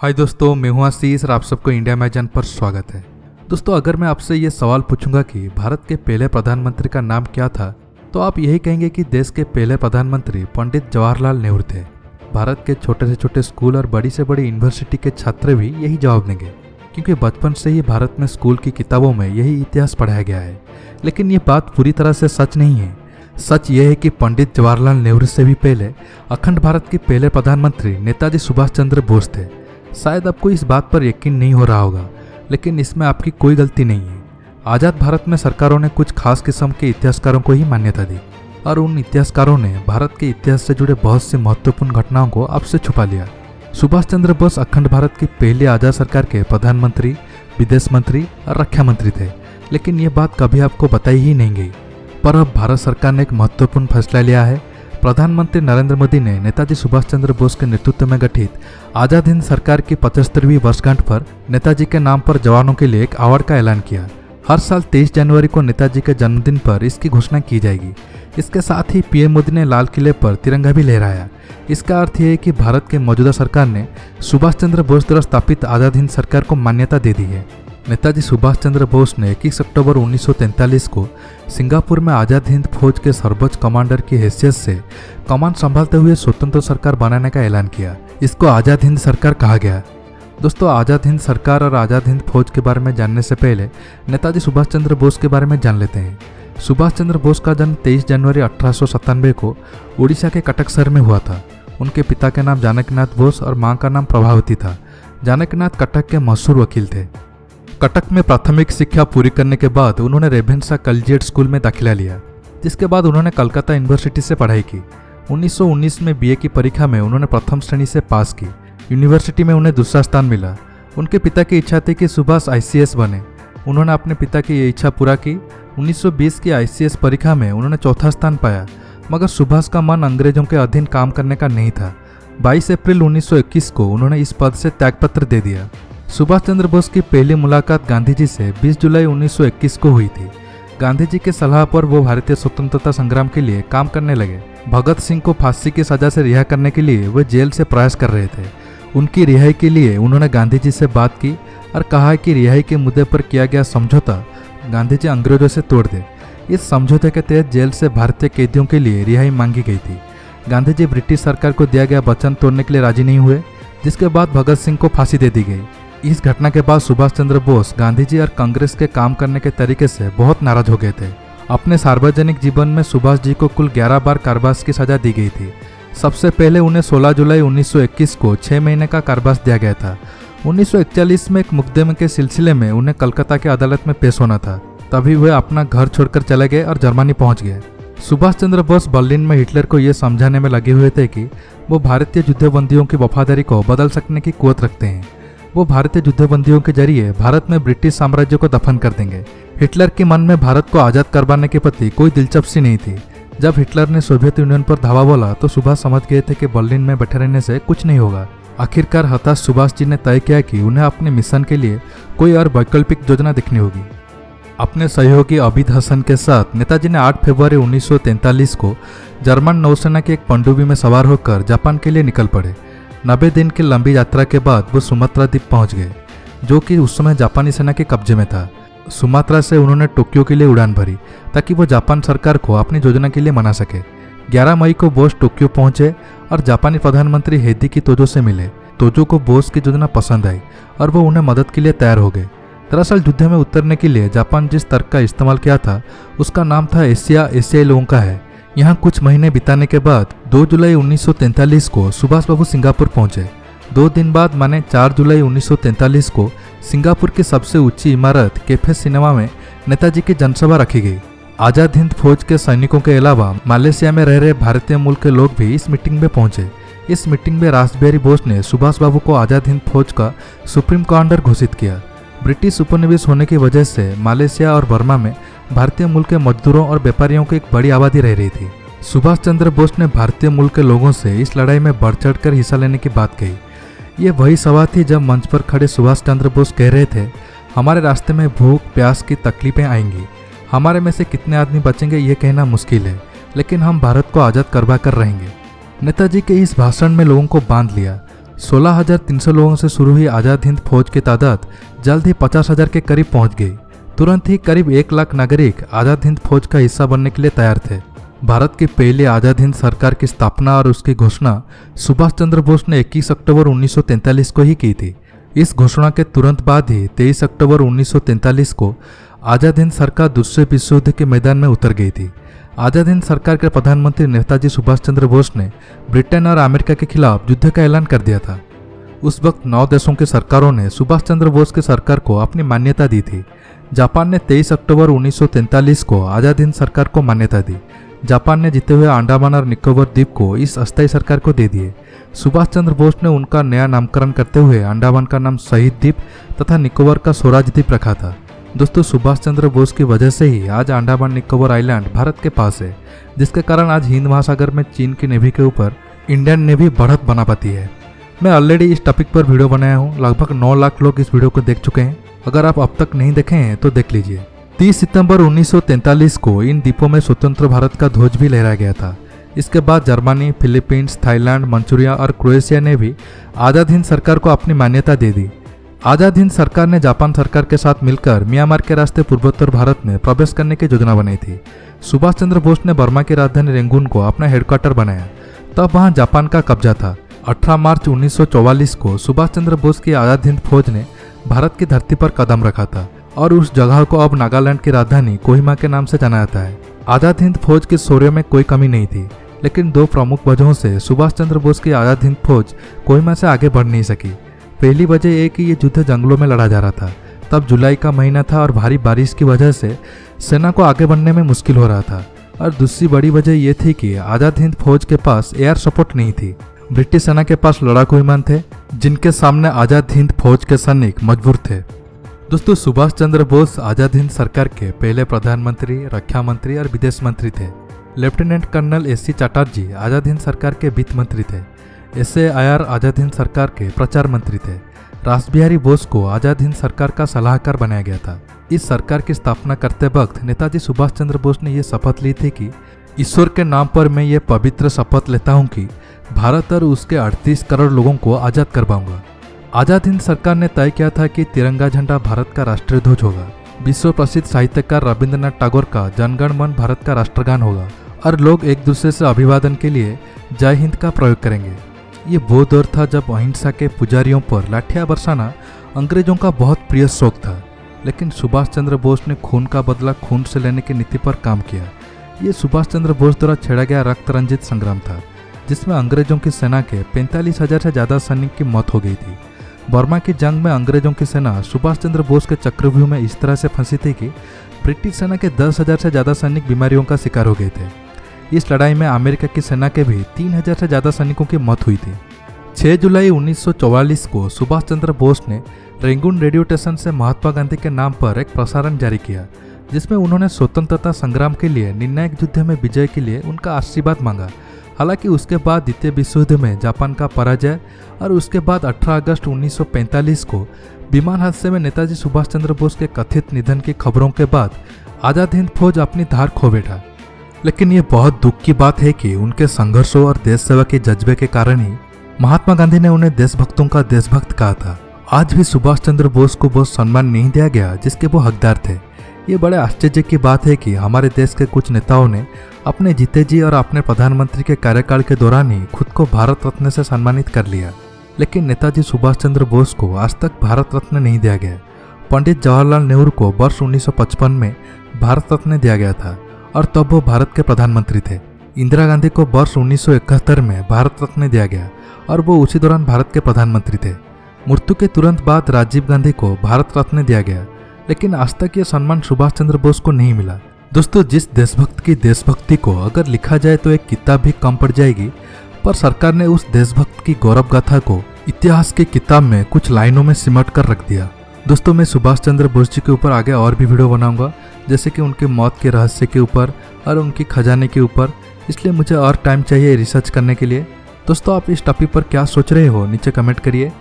हाय दोस्तों, मैं हूं आशीष और आप सबको इंडिया मैगज़ीन पर स्वागत है। दोस्तों, अगर मैं आपसे ये सवाल पूछूंगा कि भारत के पहले प्रधानमंत्री का नाम क्या था, तो आप यही कहेंगे कि देश के पहले प्रधानमंत्री पंडित जवाहरलाल नेहरू थे। भारत के छोटे से छोटे स्कूल और बड़ी से बड़ी यूनिवर्सिटी के छात्र भी यही जवाब देंगे, क्योंकि बचपन से ही भारत में स्कूल की किताबों में यही इतिहास पढ़ाया गया है। लेकिन ये बात पूरी तरह से सच नहीं है। सच यह है कि पंडित जवाहरलाल नेहरू से भी पहले अखंड भारत के पहले प्रधानमंत्री नेताजी सुभाष चंद्र बोस थे। शायद आपको इस बात पर यकीन नहीं हो रहा होगा, लेकिन इसमें आपकी कोई गलती नहीं है। आज़ाद भारत में सरकारों ने कुछ खास किस्म के इतिहासकारों को ही मान्यता दी, और उन इतिहासकारों ने भारत के इतिहास से जुड़े बहुत सी महत्वपूर्ण घटनाओं को आपसे छुपा लिया। सुभाष चंद्र बोस अखंड भारत की पहली आज़ाद सरकार के प्रधानमंत्री, विदेश मंत्री और रक्षा मंत्री थे, लेकिन ये बात कभी आपको बताई ही नहीं गई। पर अब भारत सरकार ने एक महत्वपूर्ण फैसला लिया है। प्रधानमंत्री नरेंद्र मोदी ने नेताजी सुभाष चंद्र बोस के नेतृत्व में गठित आज़ाद हिंद सरकार की 75वीं वर्षगांठ पर नेताजी के नाम पर जवानों के लिए एक अवार्ड का ऐलान किया। हर साल 23 जनवरी को नेताजी के जन्मदिन पर इसकी घोषणा की जाएगी। इसके साथ ही पीएम मोदी ने लाल किले पर तिरंगा भी लहराया। इसका अर्थ यह है कि भारत के मौजूदा सरकार ने सुभाष चंद्र बोस द्वारा स्थापित आज़ाद हिंद सरकार को मान्यता दे दी है। नेताजी सुभाष चंद्र बोस ने 21 अक्टूबर 1943 को सिंगापुर में आज़ाद हिंद फौज के सर्वोच्च कमांडर की हैसियत से कमान संभालते हुए स्वतंत्र सरकार बनाने का ऐलान किया। इसको आज़ाद हिंद सरकार कहा गया। दोस्तों, आज़ाद हिंद सरकार और आज़ाद हिंद फौज के बारे में जानने से पहले नेताजी सुभाष चंद्र बोस के बारे में जान लेते हैं। सुभाष चंद्र बोस का जन्म 23 जनवरी 1897 को उड़ीसा के कटक शहर में हुआ था। उनके पिता के नाम जानकीनाथ बोस और मां का नाम प्रभावती था। जानकीनाथ कटक के मशहूर वकील थे। कटक में प्राथमिक शिक्षा पूरी करने के बाद उन्होंने रेभेन्सा कॉलेजिएट स्कूल में दाखिला लिया, जिसके बाद उन्होंने कलकत्ता यूनिवर्सिटी से पढ़ाई की। 1919 में बीए की परीक्षा में उन्होंने प्रथम श्रेणी से पास की। यूनिवर्सिटी में उन्हें दूसरा स्थान मिला। उनके पिता की इच्छा थी कि सुभाष आईसीएस बने। उन्होंने अपने पिता की ये इच्छा पूरा की। 1920 की आईसीएस परीक्षा में उन्होंने चौथा स्थान पाया, मगर सुभाष का मन अंग्रेजों के अधीन काम करने का नहीं था। 22 अप्रैल 1921 को उन्होंने इस पद से त्यागपत्र दे दिया। सुभाष चंद्र बोस की पहली मुलाकात गांधी जी से 20 जुलाई 1921 को हुई थी। गांधी जी के सलाह पर वो भारतीय स्वतंत्रता संग्राम के लिए काम करने लगे। भगत सिंह को फांसी की सजा से रिहा करने के लिए वे जेल से प्रयास कर रहे थे। उनकी रिहाई के लिए उन्होंने गांधी जी से बात की और कहा कि रिहाई के मुद्दे पर किया गया समझौता गांधी जी अंग्रेजों से तोड़ दे। इस समझौते के तहत जेल से भारतीय कैदियों के लिए रिहाई मांगी गई थी। गांधी जी ब्रिटिश सरकार को दिया गया वचन तोड़ने के लिए राजी नहीं हुए, जिसके बाद भगत सिंह को फांसी दे दी गई। इस घटना के बाद सुभाष चंद्र बोस गांधी जी और कांग्रेस के काम करने के तरीके से बहुत नाराज हो गए थे। अपने सार्वजनिक जीवन में सुभाष जी को कुल 11 बार कारावास की सजा दी गई थी। सबसे पहले उन्हें 16 जुलाई 1921 को 6 महीने का कारावास दिया गया था। 1941 में एक मुकदमे के सिलसिले में उन्हें कलकत्ता की अदालत में पेश होना था। तभी वे अपना घर छोड़कर चले गए और जर्मनी पहुंच गए। सुभाष चंद्र बोस बर्लिन में हिटलर को यह समझाने में लगे हुए थे कि वो भारतीय युद्धबंदियों की वफादारी को बदल सकने की कुवत रखते हैं। वो भारतीय युद्धबंदियों के जरिए भारत में ब्रिटिश साम्राज्य को दफन कर देंगे। हिटलर के मन में भारत को आज़ाद करवाने के प्रति कोई दिलचस्पी नहीं थी। जब हिटलर ने सोवियत यूनियन पर धावा बोला तो सुभाष समझ गए थे कि बर्लिन में बैठे रहने से कुछ नहीं होगा। आखिरकार हताश सुभाष जी ने तय किया कि उन्हें अपने मिशन के लिए कोई और वैकल्पिक योजना देखनी होगी। अपने सहयोगी अबिद हसन के साथ नेताजी ने 8 फरवरी 1943 को जर्मन नौसेना की एक पनडुब्बी में सवार होकर जापान के लिए निकल पड़े। 90 दिन की लंबी यात्रा के बाद वो सुमात्रा द्वीप पहुंच गए, जो कि उस समय जापानी सेना के कब्जे में था। सुमात्रा से उन्होंने टोक्यो के लिए उड़ान भरी ताकि वो जापान सरकार को अपनी योजना के लिए मना सके। 11 मई को बोस टोक्यो पहुंचे और जापानी प्रधानमंत्री हिदेकी तोजो से मिले। तोजो को बोस की योजना पसंद आई और वो उन्हें मदद के लिए तैयार हो गए। दरअसल युद्ध में उतरने के लिए जापान जिस तर्क का इस्तेमाल किया था उसका नाम था एशियाई लोगों का है। यहाँ कुछ महीने बिताने के बाद 2 जुलाई 1943 को सुभाष बाबू सिंगापुर पहुंचे। 2 दिन बाद माने 4 जुलाई 1943 को सिंगापुर की सबसे ऊंची इमारत कैफे सिनेमा में नेताजी की जनसभा रखी गई। आज़ाद हिंद फौज के सैनिकों के अलावा मलेशिया में रह रहे भारतीय मूल के लोग भी इस मीटिंग में पहुंचे। इस मीटिंग में रासबिहारी बोस ने सुभाष बाबू को आज़ाद हिंद फौज का सुप्रीम कमांडर घोषित किया। ब्रिटिश उपनिवेश होने की वजह से मलेशिया और बर्मा में भारतीय मूल के मजदूरों और व्यापारियों की एक बड़ी आबादी रह रही थी। सुभाष चंद्र बोस ने भारतीय मूल के लोगों से इस लड़ाई में बढ़ चढ़कर हिस्सा लेने की बात कही। ये वही सभा थी जब मंच पर खड़े सुभाष चंद्र बोस कह रहे थे, हमारे रास्ते में भूख प्यास की तकलीफें आएंगी, हमारे में से कितने आदमी बचेंगे ये कहना मुश्किल है, लेकिन हम भारत को आज़ाद करवा कर रहेंगे। नेताजी के इस भाषण में लोगों को बांध लिया। 16,300 लोगों से शुरू हुई आज़ाद हिंद फौज की तादाद जल्द ही 50,000 के करीब पहुंच गई। तुरंत ही करीब 1 लाख नागरिक आज़ाद हिंद फौज का हिस्सा बनने के लिए तैयार थे। भारत की पहली आज़ाद हिंद सरकार की स्थापना और उसकी घोषणा सुभाष चंद्र बोस ने 21 अक्टूबर 1943 को ही की थी। इस घोषणा के तुरंत बाद ही 23 अक्टूबर 1943 को आज़ाद हिंद सरकार दूसरे विश्व युद्ध के मैदान में उतर गई थी। आज़ाद हिंद सरकार के प्रधानमंत्री नेताजी सुभाष चंद्र बोस ने ब्रिटेन और अमेरिका के खिलाफ युद्ध का ऐलान कर दिया था। उस वक्त 9 देशों की सरकारों ने सुभाष चंद्र बोस की सरकार को अपनी मान्यता दी थी। जापान ने 23 अक्टूबर 1943 को आज़ाद हिंद सरकार को मान्यता दी। जापान ने जीते हुए अंडमान और निकोबार द्वीप को इस अस्थायी सरकार को दे दिए। सुभाष चंद्र बोस ने उनका नया नामकरण करते हुए अंडमान का नाम शहीद द्वीप तथा निकोबार का स्वराज द्वीप रखा था। दोस्तों, सुभाष चंद्र बोस की वजह से ही आज अंडमान निकोबार आइलैंड भारत के पास है, जिसके कारण आज हिंद महासागर में चीन की नेवी के ऊपर इंडियन नेवी बढ़त बना पाती है। मैं ऑलरेडी इस टॉपिक पर वीडियो बनाया हूँ। लगभग 9 लाख लोग इस वीडियो को देख चुके हैं। अगर आप अब तक नहीं देखे हैं तो देख लीजिए। 30 सितंबर 1943 को इन द्वीपों में स्वतंत्र भारत का ध्वज भी लहराया गया था। इसके बाद जर्मनी, फिलीपींस, थाईलैंड, मंचूरिया और क्रोएशिया ने भी आज़ाद हिंद सरकार को अपनी मान्यता दे दी। आज़ाद हिंद सरकार ने जापान सरकार के साथ मिलकर म्यांमार के रास्ते पूर्वोत्तर भारत में प्रवेश करने की योजना बनाई थी। सुभाष चंद्र बोस ने बर्मा की राजधानी रेंगून को अपना हेडक्वार्टर बनाया। तब वहां जापान का कब्जा था। 18 मार्च 1944 को सुभाष चंद्र बोस की आज़ाद हिंद फौज ने भारत की धरती पर कदम रखा था और उस जगह को अब नागालैंड की राजधानी कोहिमा के नाम से जाना जाता है। आज़ाद हिंद फौज के शौर्य में कोई कमी नहीं थी, लेकिन 2 प्रमुख वजहों से सुभाष चंद्र बोस की आज़ाद हिंद फौज कोहिमा से आगे बढ़ नहीं सकी। पहली वजह यह कि ये युद्ध जंगलों में लड़ा जा रहा था। तब जुलाई का महीना था और भारी बारिश की वजह से सेना को आगे बढ़ने में मुश्किल हो रहा था। और दूसरी बड़ी वजह यह थी कि आज़ाद हिंद फौज के पास एयर सपोर्ट नहीं थी। ब्रिटिश सेना के पास लड़ाकू विमान थे, जिनके सामने आज़ाद हिंद फौज के सैनिक मजबूर थे। दोस्तों, सुभाष चंद्र बोस आज़ाद हिंद सरकार के पहले प्रधानमंत्री, रक्षा मंत्री और विदेश मंत्री थे। Lieutenant colonel S C. Chatterjee Azad Hind सरकार के वित्त मंत्री थे। SAIR आज़ाद हिंद सरकार के प्रचार मंत्री थे। रासबिहारी बोस को आज़ाद हिंद सरकार का सलाहकार बनाया गया था। इस सरकार की स्थापना करते वक्त नेताजी सुभाष चंद्र बोस ने यह शपथ ली थी कि ईश्वर के नाम पर मैं ये पवित्र शपथ लेता हूं कि भारत और उसके 38 करोड़ लोगों को आज़ाद करवाऊंगा। आज़ाद हिंद सरकार ने तय किया था कि तिरंगा झंडा भारत का राष्ट्रीय ध्वज होगा। विश्व प्रसिद्ध साहित्यकार रविंद्रनाथ टैगोर का जनगण मन भारत का राष्ट्रगान होगा और लोग एक दूसरे से अभिवादन के लिए जय हिंद का प्रयोग करेंगे। ये वो दौर था जब अहिंसा के पुजारियों पर लाठियां बरसाना अंग्रेजों का बहुत प्रिय शौक था, लेकिन सुभाष चंद्र बोस ने खून का बदला खून से लेने की नीति पर काम किया। ये सुभाष चंद्र बोस द्वारा छेड़ा गया रक्त रंजित संग्राम था, जिसमें अंग्रेजों की सेना के 45,000 से ज़्यादा सैनिक की मौत हो गई थी। बर्मा की जंग में अंग्रेजों की सेना सुभाष चंद्र बोस के चक्रव्यूह में इस तरह से फंसी थी कि ब्रिटिश सेना के 10,000 से ज़्यादा सैनिक बीमारियों का शिकार हो गए थे। इस लड़ाई में अमेरिका की सेना के भी 3,000 से ज़्यादा सैनिकों की मौत हुई थी। 6 जुलाई 1944 को सुभाष चंद्र बोस ने रेंगून रेडियो स्टेशन से महात्मा गांधी के नाम पर एक प्रसारण जारी किया, जिसमें उन्होंने स्वतंत्रता संग्राम के लिए निर्णायक युद्ध में विजय के लिए उनका आशीर्वाद मांगा। हालांकि उसके बाद द्वितीय विश्व युद्ध में जापान का पराजय और उसके बाद 18 अगस्त 1945 को विमान हादसे में नेताजी सुभाष चंद्र बोस के कथित निधन की खबरों के बाद आज़ाद हिंद फौज अपनी धार खो बैठा। लेकिन ये बहुत दुख की बात है कि उनके संघर्षों और देश सेवा के जज्बे के कारण ही महात्मा गांधी ने उन्हें देशभक्तों का देशभक्त कहा था। आज भी सुभाष चंद्र बोस को वो सम्मान नहीं दिया गया जिसके वो हकदार थे। ये बड़े आश्चर्य की बात है कि हमारे देश के कुछ नेताओं ने अपने जीते जी और अपने प्रधानमंत्री के कार्यकाल के दौरान ही खुद को भारत रत्न से सम्मानित कर लिया, लेकिन नेताजी सुभाष चंद्र बोस को आज तक भारत रत्न नहीं दिया गया। पंडित जवाहरलाल नेहरू को वर्ष 1955 में भारत रत्न दिया गया था और तब वो भारत के प्रधानमंत्री थे। इंदिरा गांधी को वर्ष 1971 में भारत रत्न दिया गया और वो उसी दौरान भारत के प्रधानमंत्री थे। मृत्यु के तुरंत बाद राजीव गांधी को भारत रत्न दिया गया, लेकिन आज तक ये सम्मान सुभाष चंद्र बोस को नहीं मिला। दोस्तों, जिस देशभक्त की देशभक्ति को अगर लिखा जाए तो एक किताब भी कम पड़ जाएगी, पर सरकार ने उस देशभक्त की गौरव गाथा को इतिहास की किताब में कुछ लाइनों में सिमट कर रख दिया। दोस्तों, मैं सुभाष चंद्र बोस जी के ऊपर आगे और भी वीडियो बनाऊंगा, जैसे कि उनके मौत के रहस्य के ऊपर और उनकी खजाने के ऊपर, इसलिए मुझे और टाइम चाहिए रिसर्च करने के लिए। दोस्तों, आप इस टॉपिक पर क्या सोच रहे हो नीचे कमेंट करिए।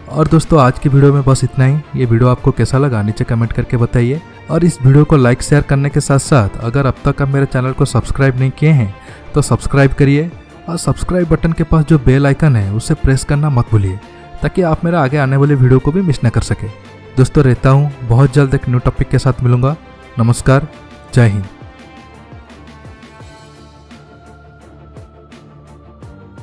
और दोस्तों, आज की वीडियो में बस इतना ही। ये वीडियो आपको कैसा लगा नीचे कमेंट करके बताइए, और इस वीडियो को लाइक शेयर करने के साथ साथ अगर अब तक आप मेरे चैनल को सब्सक्राइब नहीं किए हैं तो सब्सक्राइब करिए, और सब्सक्राइब बटन के पास जो बेल आइकन है उसे प्रेस करना मत भूलिए, ताकि आप मेरा आगे आने वाले वीडियो को भी मिस न कर सके। दोस्तों रहता हूँ, बहुत जल्द एक न्यू टॉपिक के साथ मिलूंगा। नमस्कार, जय हिंद।